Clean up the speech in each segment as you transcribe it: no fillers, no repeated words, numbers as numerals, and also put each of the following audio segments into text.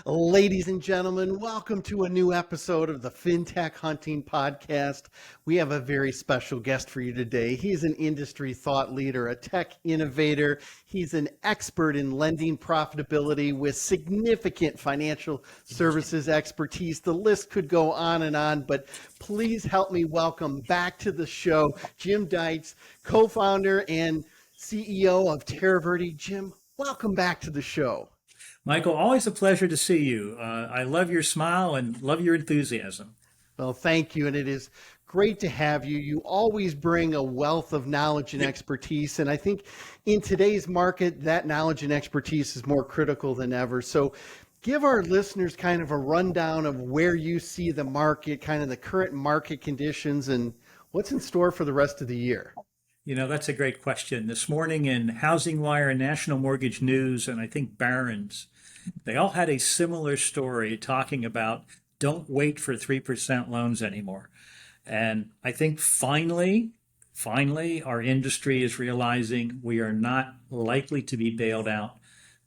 Ladies and gentlemen, welcome to a new episode of the Fintech Hunting Podcast. We have a very special guest for you today. He's an industry thought leader, a tech innovator. He's an expert in lending profitability with significant financial services expertise. The list could go on, but please help me welcome back to the show, Jim Deitch, co-founder and CEO of Teraverde. Jim, welcome back to the show. Michael, always a pleasure to see you. I love your smile and love your enthusiasm. Well, thank you. And it is great to have you. You always bring a wealth of knowledge and expertise. And I think in today's market, that knowledge and expertise is more critical than ever. So give our listeners kind of a rundown of where you see the market, kind of the current market conditions, and what's in store for the rest of the year. You know, that's a great question. This morning in Housing Wire, National Mortgage News, and I think Barron's, they all had a similar story talking about don't wait for 3% loans anymore. And I think finally, our industry is realizing we are not likely to be bailed out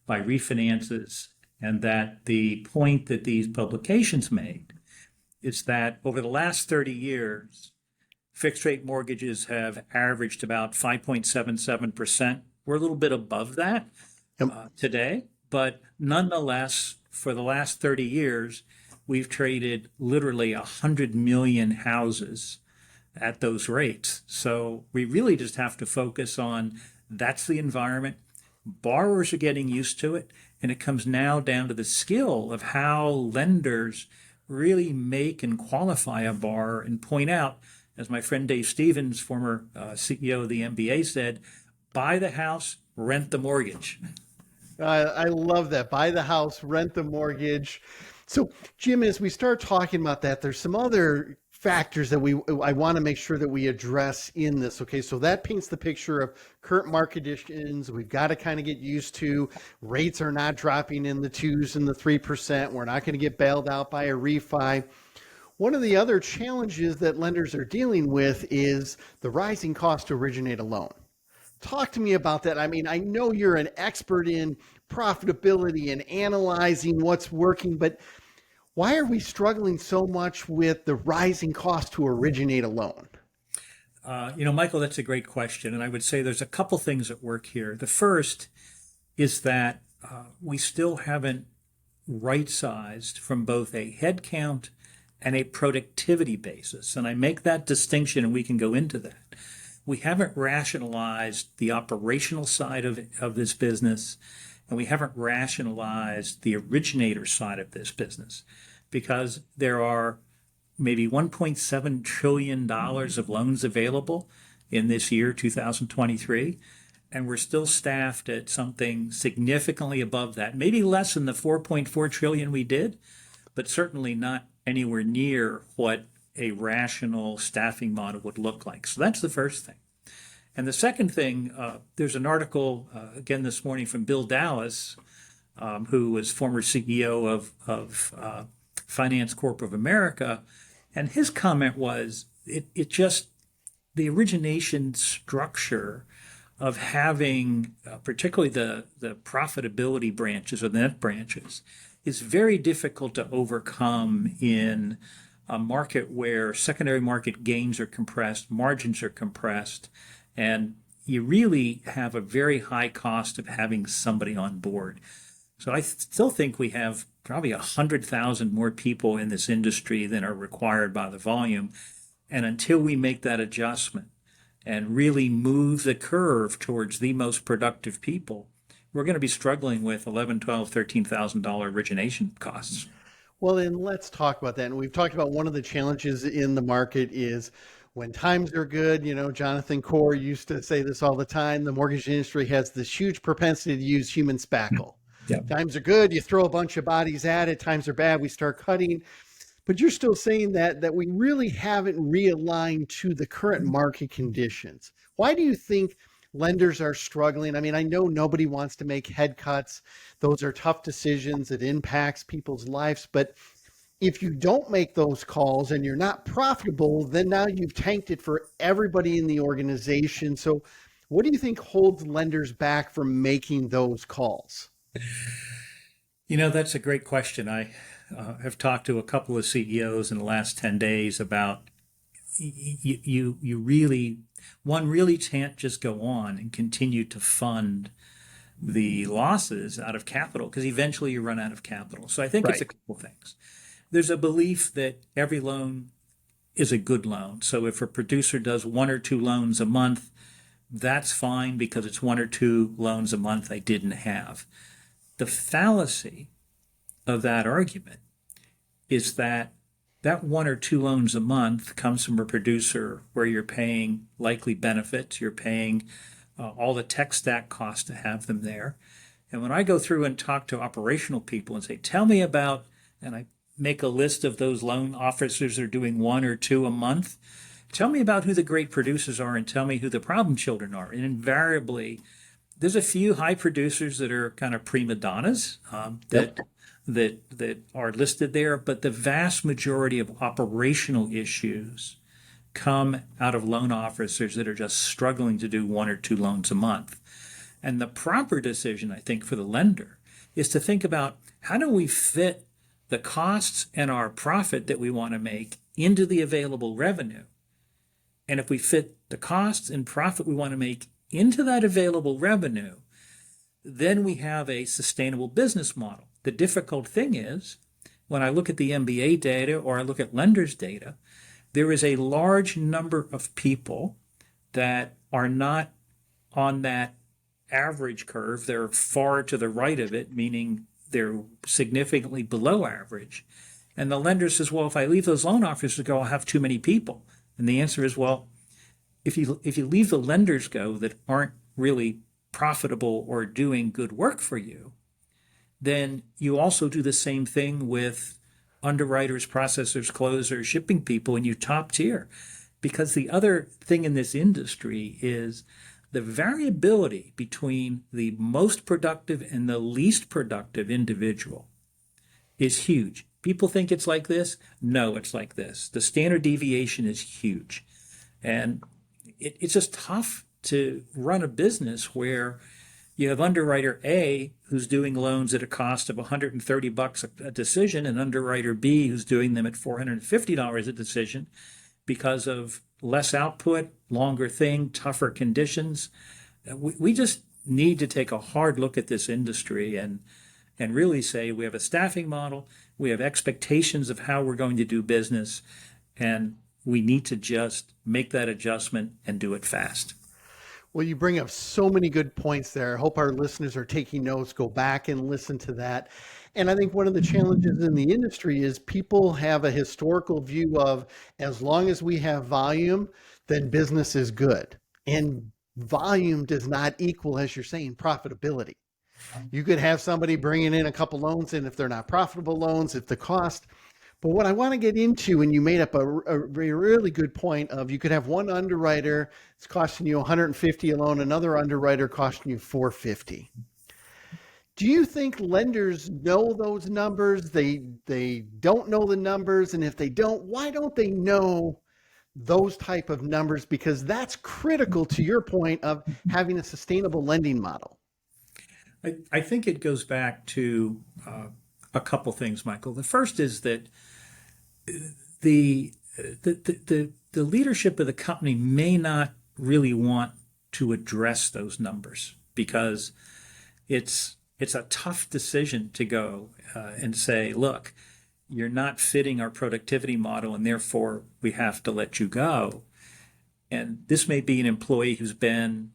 by refinances, and that the point that these publications made is that over the last 30 years, fixed rate mortgages have averaged about 5.77%. We're a little bit above that today, but nonetheless, for the last 30 years, we've traded literally 100 million houses at those rates. So we really just have to focus on that's the environment. Borrowers are getting used to it, and it comes now down to the skill of how lenders really make and qualify a borrower and point out, as my friend Dave Stevens, former CEO of the MBA, said, buy the house, rent the mortgage. I love that. Buy the house, rent the mortgage. So, Jim, as we start talking about that, there's some other factors that I want to make sure that we address in this. Okay, so that paints the picture of current market conditions. We've got to kind of get used to rates are not dropping in the 2s and the 3%. We're not going to get bailed out by a refi. One of the other challenges that lenders are dealing with is the rising cost to originate a loan. Talk to me about that. I mean, I know you're an expert in profitability and analyzing what's working, but why are we struggling so much with the rising cost to originate a loan? Michael, that's a great question. And I would say there's a couple things at work here. The first is that we still haven't right-sized from both a head count and a productivity basis. And I make that distinction, and we can go into that. We haven't rationalized the operational side of this business, and we haven't rationalized the originator side of this business, because there are maybe $1.7 trillion of loans available in this year, 2023, and we're still staffed at something significantly above that, maybe less than the 4.4 trillion we did, but certainly not anywhere near what a rational staffing model would look like. So that's the first thing. And the second thing, there's an article again this morning from Bill Dallas, who was former CEO of Finance Corp of America, and his comment was the origination structure of having particularly the profitability branches or the net branches is very difficult to overcome in a market where secondary market gains are compressed, margins are compressed, and you really have a very high cost of having somebody on board. So I still think we have probably 100,000 more people in this industry than are required by the volume. And until we make that adjustment and really move the curve towards the most productive people, we're going to be struggling with $11,000, $12,000, $13,000 origination costs. Well, then let's talk about that. And we've talked about one of the challenges in the market is when times are good. You know, Jonathan Corr used to say this all the time. The mortgage industry has this huge propensity to use human spackle. Yep. Times are good, you throw a bunch of bodies at it. Times are bad, we start cutting. But you're still saying that we really haven't realigned to the current market conditions. Why do you think lenders are struggling? I mean, I know nobody wants to make head cuts. Those are tough decisions. It impacts people's lives. But if you don't make those calls and you're not profitable, then now you've tanked it for everybody in the organization. So what do you think holds lenders back from making those calls? That's a great question. I have talked to a couple of CEOs in the last 10 days about you really, one really can't just go on and continue to fund the losses out of capital because eventually you run out of capital. So I think it's Right. a couple things. There's a belief that every loan is a good loan. So if a producer does one or two loans a month, that's fine because it's one or two loans a month I didn't have. The fallacy of that argument is that that one or two loans a month comes from a producer where you're paying likely benefits, you're paying all the tech stack costs to have them there. And when I go through and talk to operational people and say, tell me about, and I make a list of those loan officers that are doing one or two a month, tell me about who the great producers are and tell me who the problem children are. And invariably, there's a few high producers that are kind of prima donnas Yep. that are listed there, but the vast majority of operational issues come out of loan officers that are just struggling to do one or two loans a month. And the proper decision, I think, for the lender is to think about how do we fit the costs and our profit that we want to make into the available revenue. And if we fit the costs and profit we want to make into that available revenue, then we have a sustainable business model. The difficult thing is, when I look at the MBA data or I look at lenders' data, there is a large number of people that are not on that average curve. They're far to the right of it, meaning they're significantly below average. And the lender says, well, if I leave those loan officers go, I'll have too many people. And the answer is, well, if you leave the lenders go that aren't really profitable or doing good work for you, then you also do the same thing with underwriters, processors, closers, shipping people, and you top tier. Because the other thing in this industry is the variability between the most productive and the least productive individual is huge. People think it's like this. No, it's like this. The standard deviation is huge. And it's just tough to run a business where you have underwriter A who's doing loans at a cost of $130 a decision and underwriter B who's doing them at $450 a decision because of less output, longer thing, tougher conditions. We just need to take a hard look at this industry and really say we have a staffing model, we have expectations of how we're going to do business, and we need to just make that adjustment and do it fast. Well, you bring up so many good points there. I hope our listeners are taking notes. Go back and listen to that. And I think one of the challenges in the industry is people have a historical view of as long as we have volume, then business is good. And volume does not equal, as you're saying, profitability. You could have somebody bringing in a couple loans, and if they're not profitable loans, if the cost. But what I want to get into, and you made up a really good point of you could have one underwriter, it's costing you 150 a loan, another underwriter costing you 450. Do you think lenders know those numbers? They don't know the numbers, and if they don't, why don't they know those type of numbers? Because that's critical to your point of having a sustainable lending model. I think it goes back to a couple things, Michael. The first is that the leadership of the company may not really want to address those numbers because it's a tough decision to go and say, look, you're not fitting our productivity model and therefore we have to let you go. And this may be an employee who's been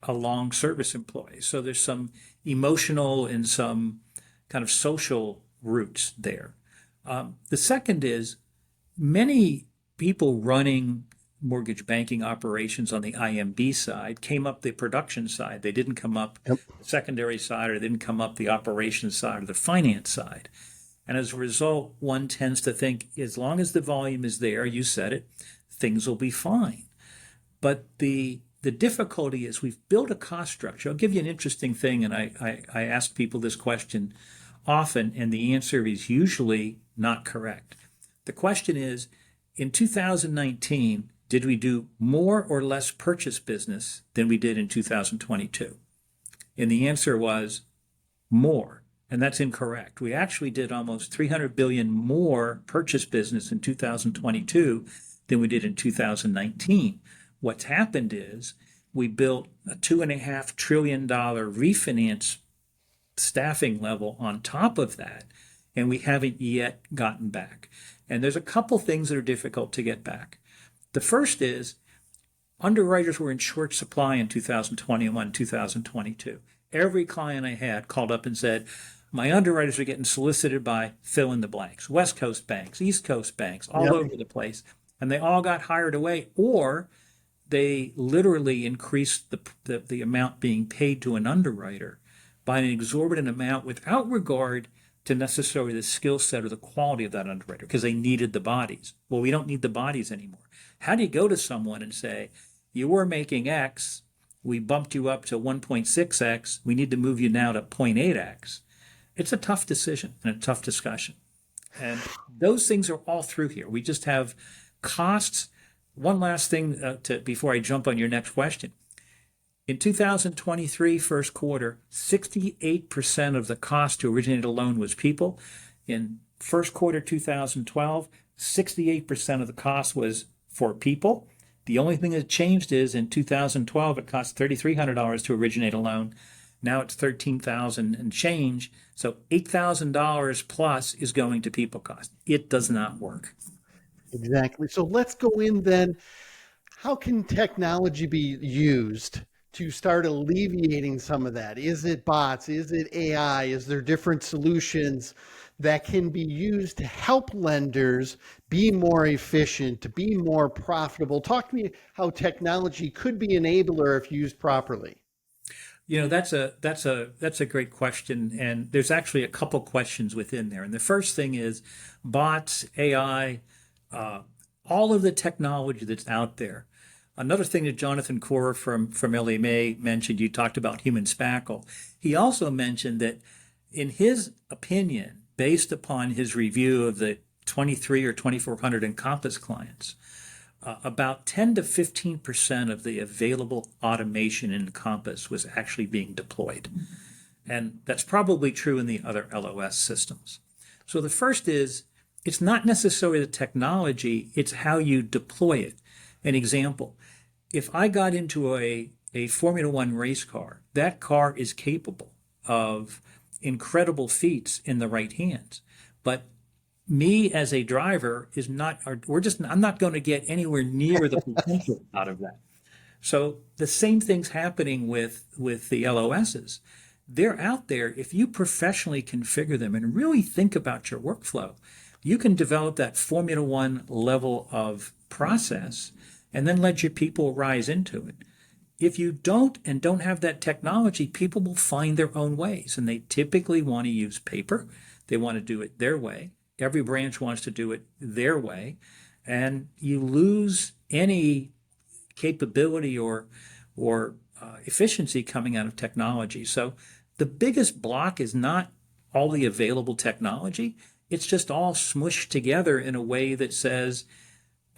a long service employee. So there's some emotional and some kind of social roots there. The second is many people running mortgage banking operations on the IMB side came up the production side. They didn't come up the secondary side, or they didn't come up the operations side or the finance side. And as a result, one tends to think as long as the volume is there, you said it, things will be fine. But the difficulty is we've built a cost structure. I'll give you an interesting thing, and I ask people this question often, and the answer is usually not correct. The question is, in 2019, did we do more or less purchase business than we did in 2022? And the answer was more. And that's incorrect. We actually did almost 300 billion more purchase business in 2022 than we did in 2019. What's happened is we built a $2.5 trillion refinance staffing level on top of that, and we haven't yet gotten back. And there's a couple things that are difficult to get back. The first is underwriters were in short supply in 2021, 2022. Every client I had called up and said, my underwriters are getting solicited by fill in the blanks, West Coast banks, East Coast banks, all over the place. And they all got hired away, or they literally increased the amount being paid to an underwriter by an exorbitant amount without regard to necessarily the skill set or the quality of that underwriter, because they needed the bodies. Well, we don't need the bodies anymore. How do you go to someone and say, you were making X, we bumped you up to 1.6X, we need to move you now to 0.8X? It's a tough decision and a tough discussion. And those things are all through here. We just have costs. One last thing before I jump on your next question. In 2023 first quarter, 68% of the cost to originate a loan was people. In first quarter 2012, 68% of the cost was for people. The only thing that changed is in 2012, it cost $3,300 to originate a loan. Now it's $13,000 and change. So $8,000 plus is going to people cost. It does not work. Exactly. So let's go in then. How can technology be used to start alleviating some of that? Is it bots? Is it AI? Is there different solutions that can be used to help lenders be more efficient, to be more profitable? Talk to me how technology could be an enabler if used properly. You know, that's a great question, and there's actually a couple questions within there. And the first thing is bots, AI, all of the technology that's out there. Another thing that Jonathan Cora from Ellie Mae mentioned, you talked about human spackle. He also mentioned that in his opinion, based upon his review of the 23 or 2,400 Encompass clients, about 10 to 15% of the available automation in Encompass was actually being deployed. And that's probably true in the other LOS systems. So the first is, it's not necessarily the technology, it's how you deploy it. An example, if I got into a Formula One race car, that car is capable of incredible feats in the right hands. But me as a driver is not, I'm not going to get anywhere near the potential out of that. So the same thing's happening with the LOSs. They're out there. If you professionally configure them and really think about your workflow, you can develop that Formula One level of process and then let your people rise into it. If you don't have that technology, people will find their own ways, and they typically want to use paper. They want to do it their way. Every branch wants to do it their way, and you lose any capability or efficiency coming out of technology. So the biggest block is not all the available technology. It's just all smushed together in a way that says,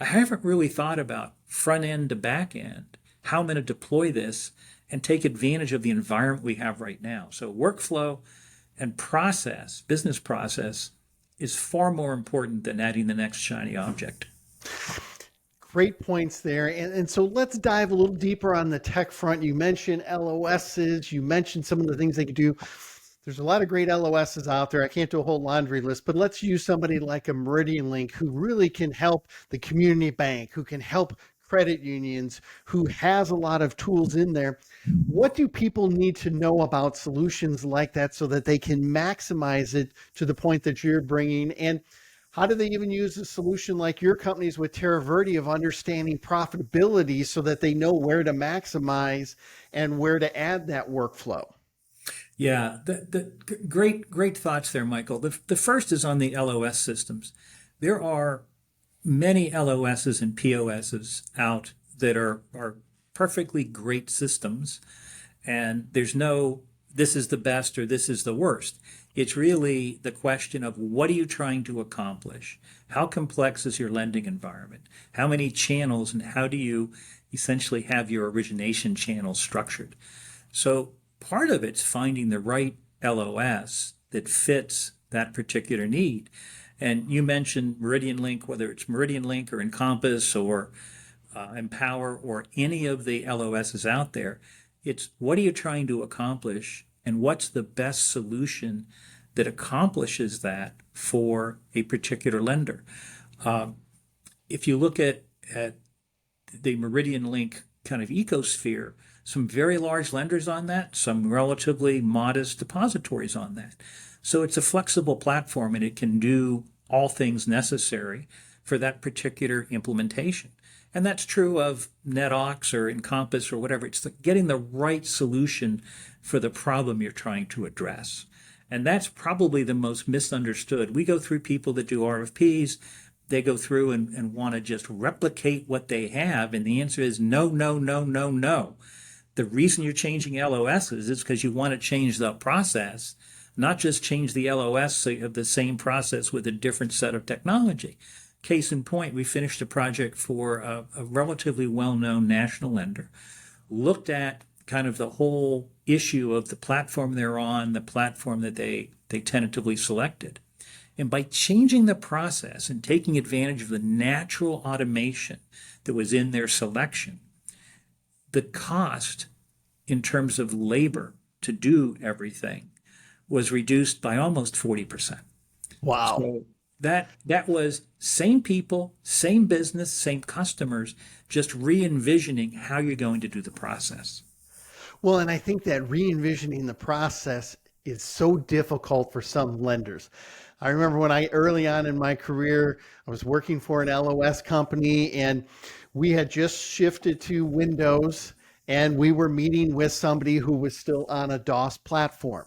I haven't really thought about front end to back end, how I'm going to deploy this and take advantage of the environment we have right now. So workflow and process, business process, is far more important than adding the next shiny object. Great points there. And so let's dive a little deeper on the tech front. You mentioned LOSs, you mentioned some of the things they could do. There's a lot of great LOSs out there. I can't do a whole laundry list, but let's use somebody like a Meridian Link who really can help the community bank, who can help credit unions, who has a lot of tools in there. What do people need to know about solutions like that so that they can maximize it to the point that you're bringing? And how do they even use a solution like your companies with Teraverde of understanding profitability so that they know where to maximize and where to add that workflow? Yeah, the great thoughts there, Michael. The first is on the LOS systems. There are many LOSs and POSs out that are perfectly great systems, and there's no this is the best or this is the worst. It's really the question of what are you trying to accomplish? How complex is your lending environment? How many channels, and how do you essentially have your origination channels structured? So part of it's finding the right LOS that fits that particular need. And you mentioned Meridian Link, whether it's Meridian Link or Encompass or Empower or any of the LOSs out there. It's what are you trying to accomplish and what's the best solution that accomplishes that for a particular lender. If you look at the Meridian Link kind of ecosphere, some very large lenders on that, some relatively modest depositories on that. So it's a flexible platform and it can do all things necessary for that particular implementation. And that's true of NetOx or Encompass or whatever. It's getting the right solution for the problem you're trying to address. And that's probably the most misunderstood. We go through people that do RFPs, they go through and want to just replicate what they have. And the answer is no, no, no, no, no. The reason you're changing LOSs is because you want to change the process, not just change the LOS of the same process with a different set of technology. Case in point, we finished a project for a relatively well-known national lender, looked at kind of the whole issue of the platform they're on, the platform that they tentatively selected. And by changing the process and taking advantage of the natural automation that was in their selection, the cost in terms of labor to do everything was reduced by almost 40%. Wow. So that was same people, same business, same customers, just re-envisioning how you're going to do the process. Well, and I think that re-envisioning the process is so difficult for some lenders. I remember when early on in my career, I was working for an LOS company and we had just shifted to Windows and we were meeting with somebody who was still on a DOS platform.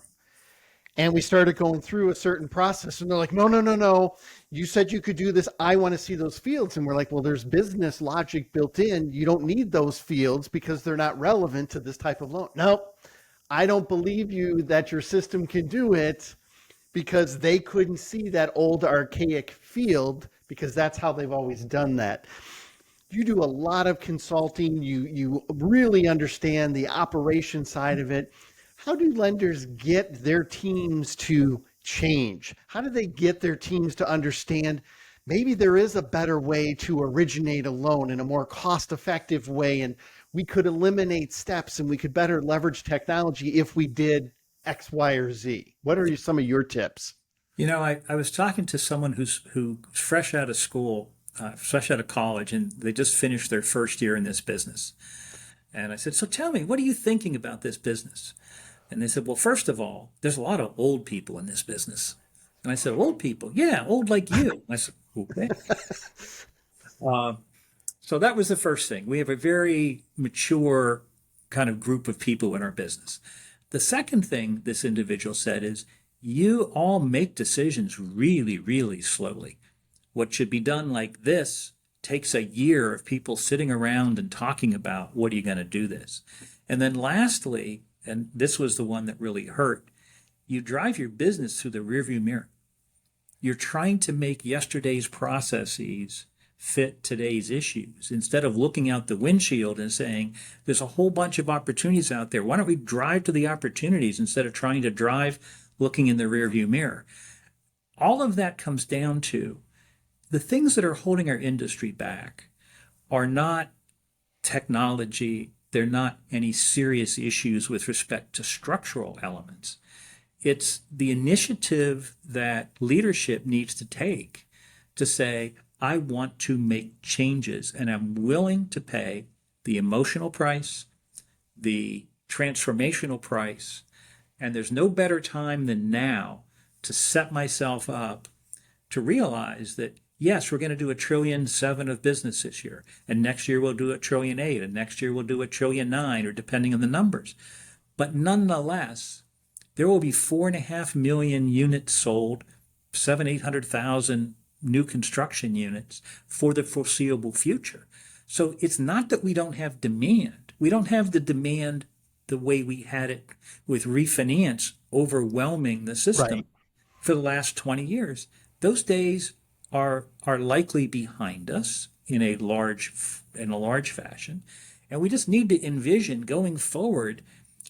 And we started going through a certain process and they're like, no, no, no, no. You said you could do this. I want to see those fields. And we're like, well, there's business logic built in. You don't need those fields because they're not relevant to this type of loan. No, I don't believe you that your system can do it because they couldn't see that old archaic field because that's how they've always done that. You do a lot of consulting. You really understand the operation side of it. How do lenders get their teams to change? How do they get their teams to understand maybe there is a better way to originate a loan in a more cost-effective way, and we could eliminate steps and we could better leverage technology if we did X, Y, or Z? What are some of your tips? You know, I was talking to someone who's fresh out of school, fresh out of college, and they just finished their first year in this business. And I said, so tell me, what are you thinking about this business? And they said, well, first of all, there's a lot of old people in this business. And I said, old people? Yeah, old like you. I said, okay. So that was the first thing. We have a very mature kind of group of people in our business. The second thing this individual said is, you all make decisions really, really slowly. What should be done like this takes a year of people sitting around and talking about, what are you going to do this? And then lastly, and this was the one that really hurt, you drive your business through the rearview mirror. You're trying to make yesterday's processes fit today's issues instead of looking out the windshield and saying, there's a whole bunch of opportunities out there. Why don't we drive to the opportunities instead of trying to drive looking in the rearview mirror? All of that comes down to the things that are holding our industry back are not technology. They're not any serious issues with respect to structural elements. It's the initiative that leadership needs to take to say, I want to make changes and I'm willing to pay the emotional price, the transformational price, and there's no better time than now to set myself up to realize that yes, we're going to do $1.7 trillion of business this year, and next year we'll do $1.8 trillion, and next year we'll do $1.9 trillion, or depending on the numbers. But nonetheless, there will be 4.5 million units sold, 800,000 new construction units for the foreseeable future. So it's not that we don't have demand. We don't have the demand the way we had it with refinance overwhelming the system for the last 20 years. Those days are likely behind us in a large fashion, and we just need to envision going forward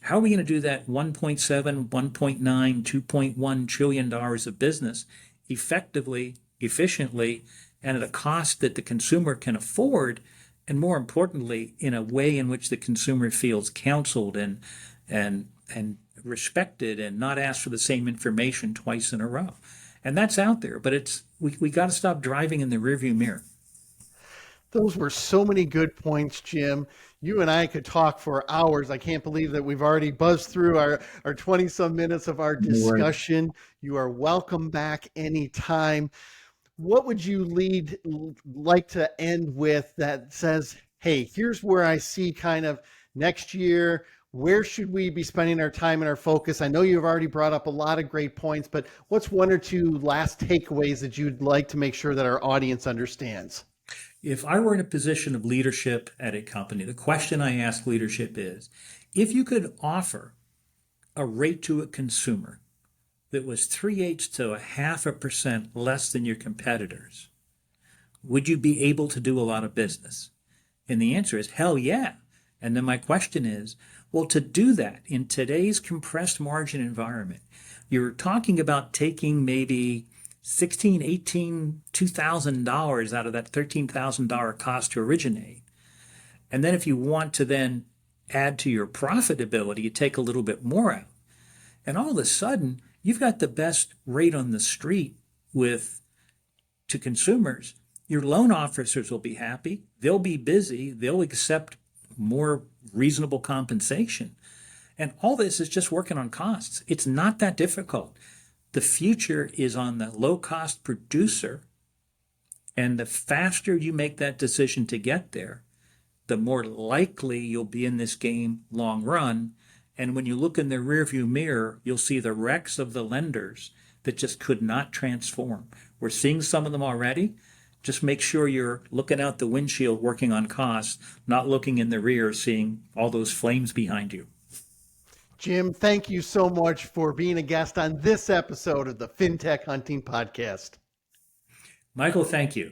How are we going to do that 1.7, 1.9, 2.1 trillion dollars of business effectively, efficiently, and at a cost that the consumer can afford, and more importantly, in a way in which the consumer feels counseled and respected and not asked for the same information twice in a row. And that's out there, but we got to stop driving in the rearview mirror. Those were so many good points, Jim. You and I could talk for hours. I can't believe that we've already buzzed through our 20 some minutes of our discussion. You are welcome back anytime. What would you like to end with that says, hey, here's where I see kind of next year, where should we be spending our time and our focus? I know you've already brought up a lot of great points, but what's one or two last takeaways that you'd like to make sure that our audience understands? If I were in a position of leadership at a company, the question I ask leadership is, if you could offer a rate to a consumer that was 3/8 to 0.5% less than your competitors, would you be able to do a lot of business? And the answer is hell yeah. And then my question is, well, to do that in today's compressed margin environment, you're talking about taking maybe $16,000, $18,000, $2,000 out of that $13,000 cost to originate. And then if you want to then add to your profitability, you take a little bit more out. And all of a sudden, you've got the best rate on the street to consumers. Your loan officers will be happy. They'll be busy. They'll accept more reasonable compensation. And all this is just working on costs. It's not that difficult. The future is on the low-cost producer, and the faster you make that decision to get there, the more likely you'll be in this game long run. And when you look in the rearview mirror, you'll see the wrecks of the lenders that just could not transform. We're seeing some of them already. Just make sure you're looking out the windshield working on costs, not looking in the rear seeing all those flames behind you. Jim, thank you so much for being a guest on this episode of the Fintech Hunting Podcast. Michael, thank you.